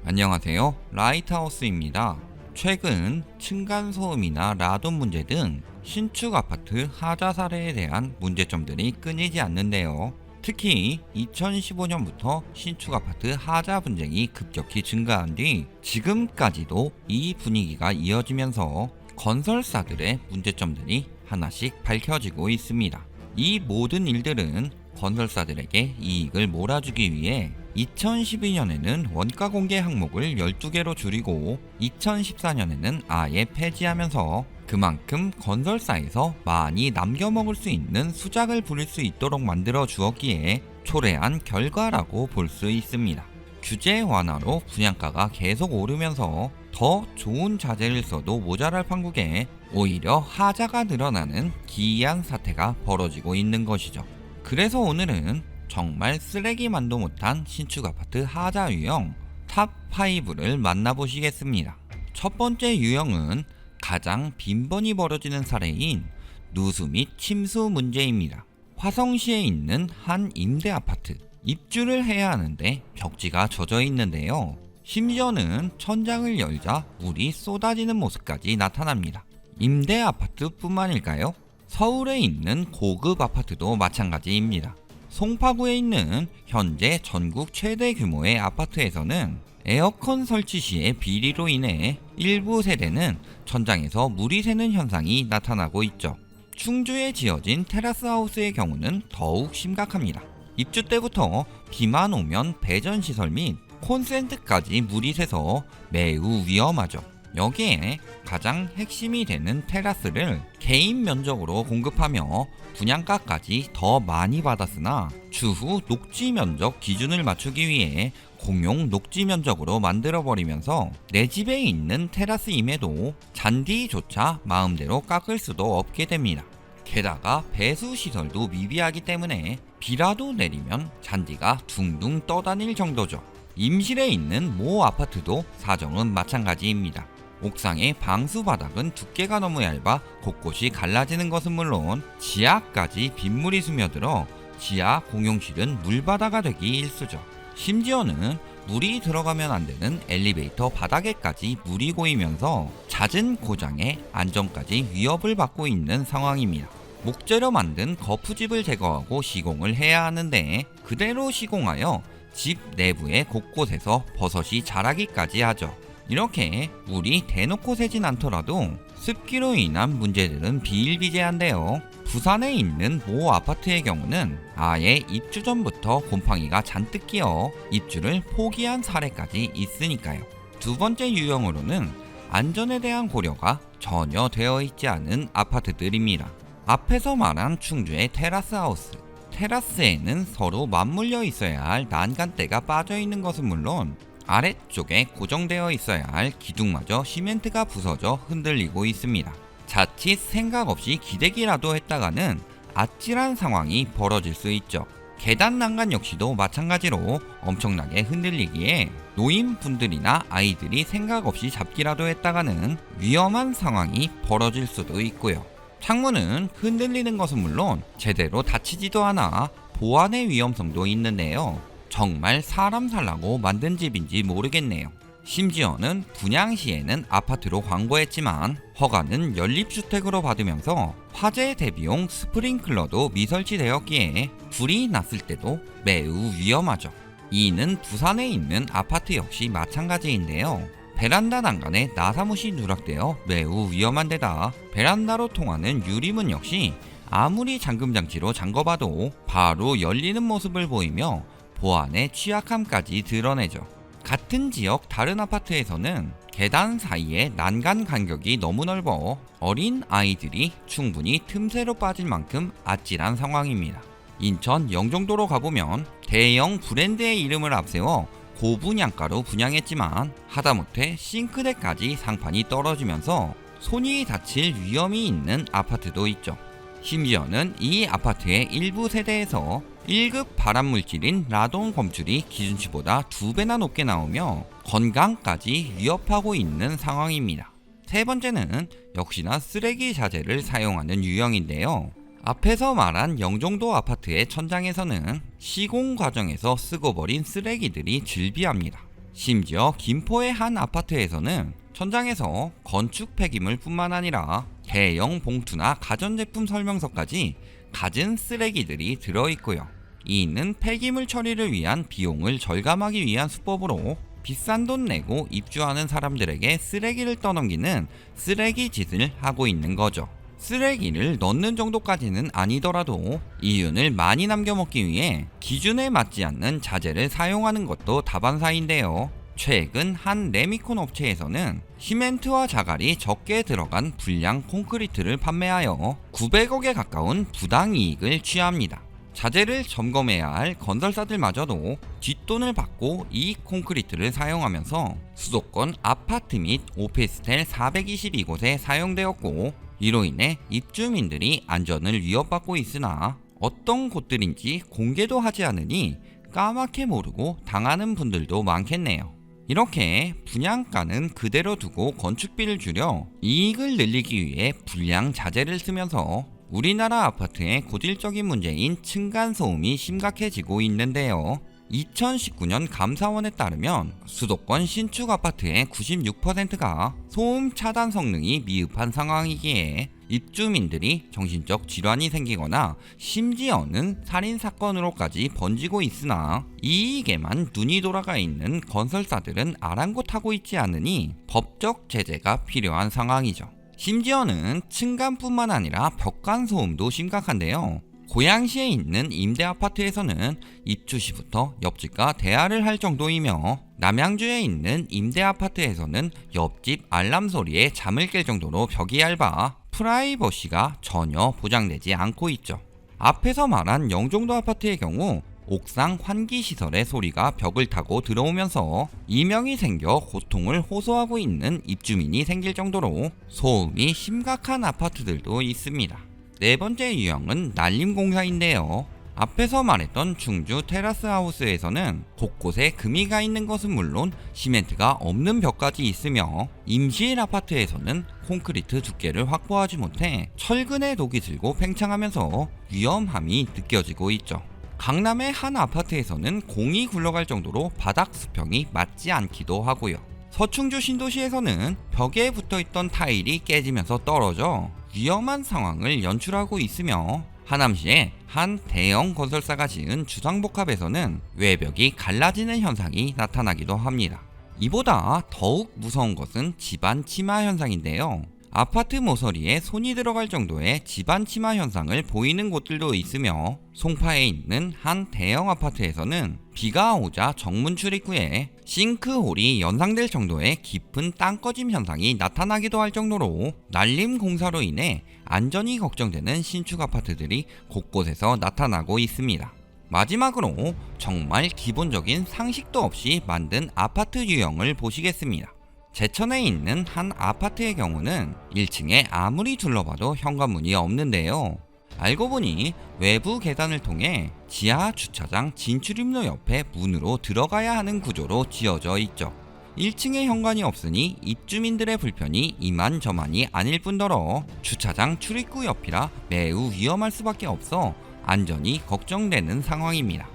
안녕하세요. 라이트하우스입니다. 최근 층간소음이나 라돈 문제 등 신축 아파트 하자 사례에 대한 문제점들이 끊이지 않는데요. 특히 2015년부터 신축 아파트 하자 분쟁이 급격히 증가한 뒤 지금까지도 이 분위기가 이어지면서 건설사들의 문제점들이 하나씩 밝혀지고 있습니다. 이 모든 일들은 건설사들에게 이익을 몰아주기 위해 2012년에는 원가 공개 항목을 12개로 줄이고 2014년에는 아예 폐지하면서 그만큼 건설사에서 많이 남겨먹을 수 있는 수작을 부릴 수 있도록 만들어 주었기에 초래한 결과라고 볼 수 있습니다. 규제 완화로 분양가가 계속 오르면서 더 좋은 자재를 써도 모자랄 판국에 오히려 하자가 늘어나는 기이한 사태가 벌어지고 있는 것이죠. 그래서 오늘은 정말 쓰레기만도 못한 신축 아파트 하자 유형 탑5를 만나보시겠습니다. 첫 번째 유형은 가장 빈번히 벌어지는 사례인 누수 및 침수 문제입니다. 화성시에 있는 한 임대 아파트. 입주를 해야 하는데 벽지가 젖어 있는데요. 심지어는 천장을 열자 물이 쏟아지는 모습까지 나타납니다. 임대 아파트뿐만일까요? 서울에 있는 고급 아파트도 마찬가지입니다. 송파구에 있는 현재 전국 최대 규모의 아파트에서는 에어컨 설치 시의 비리로 인해 일부 세대는 천장에서 물이 새는 현상이 나타나고 있죠. 충주에 지어진 테라스하우스의 경우는 더욱 심각합니다. 입주 때부터 비만 오면 배전시설 및 콘센트까지 물이 새서 매우 위험하죠. 여기에 가장 핵심이 되는 테라스를 개인 면적으로 공급하며 분양가까지 더 많이 받았으나 추후 녹지 면적 기준을 맞추기 위해 공용 녹지 면적으로 만들어버리면서 내 집에 있는 테라스임에도 잔디조차 마음대로 깎을 수도 없게 됩니다. 게다가 배수 시설도 미비하기 때문에 비라도 내리면 잔디가 둥둥 떠다닐 정도죠. 임실에 있는 모 아파트도 사정은 마찬가지입니다. 옥상의 방수 바닥은 두께가 너무 얇아 곳곳이 갈라지는 것은 물론 지하까지 빗물이 스며들어 지하 공용실은 물바다가 되기 일쑤죠. 심지어는 물이 들어가면 안 되는 엘리베이터 바닥에까지 물이 고이면서 잦은 고장에 안전까지 위협을 받고 있는 상황입니다. 목재로 만든 거푸집을 제거하고 시공을 해야 하는데 그대로 시공하여 집 내부의 곳곳에서 버섯이 자라기까지 하죠. 이렇게 물이 대놓고 새진 않더라도 습기로 인한 문제들은 비일비재한데요. 부산에 있는 모 아파트의 경우는 아예 입주 전부터 곰팡이가 잔뜩 끼어 입주를 포기한 사례까지 있으니까요. 두 번째 유형으로는 안전에 대한 고려가 전혀 되어 있지 않은 아파트들입니다. 앞에서 말한 충주의 테라스하우스. 테라스에는 서로 맞물려 있어야 할 난간대가 빠져 있는 것은 물론 아래쪽에 고정되어 있어야 할 기둥마저 시멘트가 부서져 흔들리고 있습니다. 자칫 생각 없이 기대기라도 했다가는 아찔한 상황이 벌어질 수 있죠. 계단 난간 역시도 마찬가지로 엄청나게 흔들리기에 노인분들이나 아이들이 생각 없이 잡기라도 했다가는 위험한 상황이 벌어질 수도 있고요. 창문은 흔들리는 것은 물론 제대로 닫히지도 않아 보안의 위험성도 있는데요. 정말 사람 살라고 만든 집인지 모르겠네요. 심지어는 분양 시에는 아파트로 광고했지만 허가는 연립주택으로 받으면서 화재 대비용 스프링클러도 미설치되었기에 불이 났을 때도 매우 위험하죠. 이는 부산에 있는 아파트 역시 마찬가지인데요. 베란다 난간에 나사못이 누락되어 매우 위험한 데다 베란다로 통하는 유리문 역시 아무리 잠금장치로 잠궈봐도 바로 열리는 모습을 보이며 보안의 취약함까지 드러내죠. 같은 지역 다른 아파트에서는 계단 사이에 난간 간격이 너무 넓어 어린 아이들이 충분히 틈새로 빠질 만큼 아찔한 상황입니다. 인천 영종도로 가보면 대형 브랜드의 이름을 앞세워 고분양가로 분양했지만 하다못해 싱크대까지 상판이 떨어지면서 손이 다칠 위험이 있는 아파트도 있죠. 심지어는 이 아파트의 일부 세대에서 1급 발암물질인 라돈 검출이 기준치보다 2배나 높게 나오며 건강까지 위협하고 있는 상황입니다. 세 번째는 역시나 쓰레기 자재를 사용하는 유형인데요. 앞에서 말한 영종도 아파트의 천장에서는 시공 과정에서 쓰고 버린 쓰레기들이 즐비합니다. 심지어 김포의 한 아파트에서는 천장에서 건축 폐기물 뿐만 아니라 대형 봉투나 가전제품 설명서까지 갖은 쓰레기들이 들어있고요. 이 있는 폐기물 처리를 위한 비용을 절감하기 위한 수법으로 비싼 돈 내고 입주하는 사람들에게 쓰레기를 떠넘기는 쓰레기 짓을 하고 있는 거죠. 쓰레기를 넣는 정도까지는 아니더라도 이윤을 많이 남겨먹기 위해 기준에 맞지 않는 자재를 사용하는 것도 다반사인데요. 최근 한 레미콘 업체에서는 시멘트와 자갈이 적게 들어간 불량 콘크리트를 판매하여 900억에 가까운 부당이익을 취합니다. 자재를 점검해야 할 건설사들마저도 뒷돈을 받고 이 콘크리트를 사용하면서 수도권 아파트 및 오피스텔 422곳에 사용되었고, 이로 인해 입주민들이 안전을 위협받고 있으나 어떤 곳들인지 공개도 하지 않으니 까맣게 모르고 당하는 분들도 많겠네요. 이렇게 분양가는 그대로 두고 건축비를 줄여 이익을 늘리기 위해 불량 자재를 쓰면서 우리나라 아파트의 고질적인 문제인 층간소음이 심각해지고 있는데요. 2019년 감사원에 따르면 수도권 신축 아파트의 96%가 소음 차단 성능이 미흡한 상황이기에 입주민들이 정신적 질환이 생기거나 심지어는 살인사건으로까지 번지고 있으나 이익에만 눈이 돌아가 있는 건설사들은 아랑곳하고 있지 않으니 법적 제재가 필요한 상황이죠. 심지어는 층간뿐만 아니라 벽간 소음도 심각한데요. 고양시에 있는 임대아파트에서는 입주 시부터 옆집과 대화를 할 정도이며, 남양주에 있는 임대아파트에서는 옆집 알람 소리에 잠을 깰 정도로 벽이 얇아 프라이버시가 전혀 보장되지 않고 있죠. 앞에서 말한 영종도 아파트의 경우 옥상 환기시설의 소리가 벽을 타고 들어오면서 이명이 생겨 고통을 호소하고 있는 입주민이 생길 정도로 소음이 심각한 아파트들도 있습니다. 네 번째 유형은 난림공사인데요. 앞에서 말했던 충주 테라스하우스에서는 곳곳에 금이 가 있는 것은 물론 시멘트가 없는 벽까지 있으며, 임시일 아파트에서는 콘크리트 두께를 확보하지 못해 철근에 독이 들고 팽창하면서 위험함이 느껴지고 있죠. 강남의 한 아파트에서는 공이 굴러갈 정도로 바닥 수평이 맞지 않기도 하고요. 서충주 신도시에서는 벽에 붙어있던 타일이 깨지면서 떨어져 위험한 상황을 연출하고 있으며, 하남시의 한 대형 건설사가 지은 주상복합에서는 외벽이 갈라지는 현상이 나타나기도 합니다. 이보다 더욱 무서운 것은 집안 침하 현상인데요. 아파트 모서리에 손이 들어갈 정도의 집안 침하 현상을 보이는 곳들도 있으며, 송파에 있는 한 대형 아파트에서는 비가 오자 정문 출입구에 싱크홀이 연상될 정도의 깊은 땅꺼짐 현상이 나타나기도 할 정도로 난림 공사로 인해 안전이 걱정되는 신축 아파트들이 곳곳에서 나타나고 있습니다. 마지막으로 정말 기본적인 상식도 없이 만든 아파트 유형을 보시겠습니다. 제천에 있는 한 아파트의 경우는 1층에 아무리 둘러봐도 현관문이 없는데요. 알고 보니 외부 계단을 통해 지하 주차장 진출입로 옆에 문으로 들어가야 하는 구조로 지어져 있죠. 1층에 현관이 없으니 입주민들의 불편이 이만저만이 아닐 뿐더러 주차장 출입구 옆이라 매우 위험할 수밖에 없어 안전이 걱정되는 상황입니다.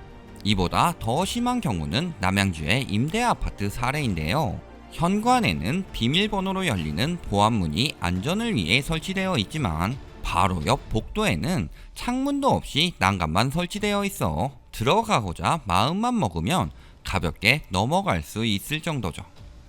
이보다 더 심한 경우는 남양주의 임대아파트 사례인데요. 현관에는 비밀번호로 열리는 보안문이 안전을 위해 설치되어 있지만 바로 옆 복도에는 창문도 없이 난간만 설치되어 있어 들어가고자 마음만 먹으면 가볍게 넘어갈 수 있을 정도죠.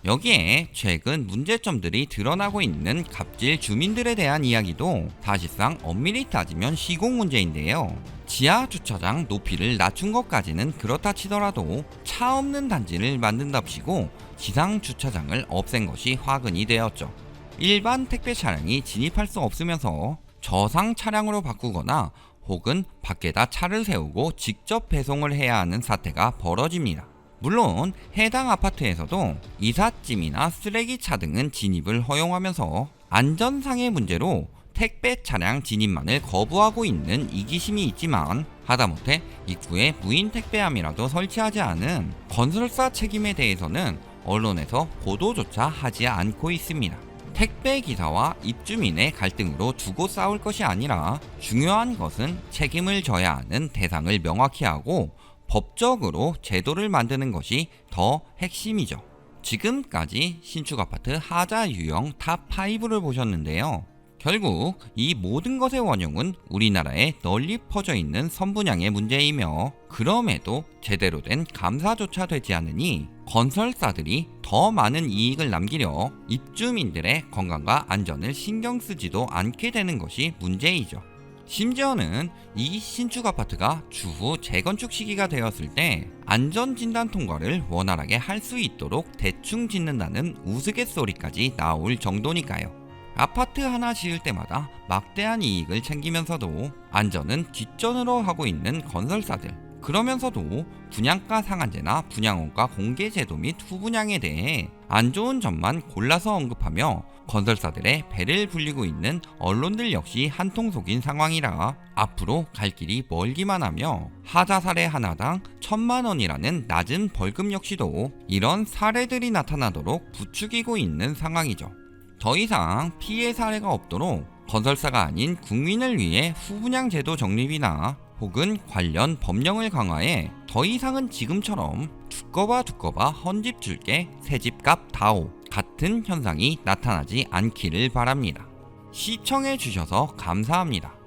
여기에 최근 문제점들이 드러나고 있는 갑질 주민들에 대한 이야기도 사실상 엄밀히 따지면 시공 문제인데요. 지하 주차장 높이를 낮춘 것까지는 그렇다 치더라도 차 없는 단지를 만든답시고 지상 주차장을 없앤 것이 화근이 되었죠. 일반 택배 차량이 진입할 수 없으면서 저상 차량으로 바꾸거나 혹은 밖에다 차를 세우고 직접 배송을 해야 하는 사태가 벌어집니다. 물론 해당 아파트에서도 이삿짐이나 쓰레기차 등은 진입을 허용하면서 안전상의 문제로 택배 차량 진입만을 거부하고 있는 이기심이 있지만, 하다못해 입구에 무인 택배함이라도 설치하지 않은 건설사 책임에 대해서는 언론에서 보도조차 하지 않고 있습니다. 택배 기사와 입주민의 갈등으로 두고 싸울 것이 아니라 중요한 것은 책임을 져야 하는 대상을 명확히 하고 법적으로 제도를 만드는 것이 더 핵심이죠. 지금까지 신축 아파트 하자 유형 탑5를 보셨는데요. 결국 이 모든 것의 원흉은 우리나라에 널리 퍼져 있는 선분양의 문제이며, 그럼에도 제대로 된 감사조차 되지 않으니 건설사들이 더 많은 이익을 남기려 입주민들의 건강과 안전을 신경 쓰지도 않게 되는 것이 문제이죠. 심지어는 이 신축 아파트가 추후 재건축 시기가 되었을 때 안전진단 통과를 원활하게 할 수 있도록 대충 짓는다는 우스갯소리까지 나올 정도니까요. 아파트 하나 지을 때마다 막대한 이익을 챙기면서도 안전은 뒷전으로 하고 있는 건설사들, 그러면서도 분양가 상한제나 분양원가 공개제도 및 후분양에 대해 안 좋은 점만 골라서 언급하며 건설사들의 배를 불리고 있는 언론들 역시 한통 속인 상황이라 앞으로 갈 길이 멀기만 하며, 하자 사례 하나당 1,000만 원이라는 낮은 벌금 역시도 이런 사례들이 나타나도록 부추기고 있는 상황이죠. 더 이상 피해 사례가 없도록 건설사가 아닌 국민을 위해 후분양 제도 정립이나 혹은 관련 법령을 강화해 더 이상은 지금처럼 두꺼봐 헌집 줄게 새집값 다오 같은 현상이 나타나지 않기를 바랍니다. 시청해 주셔서 감사합니다.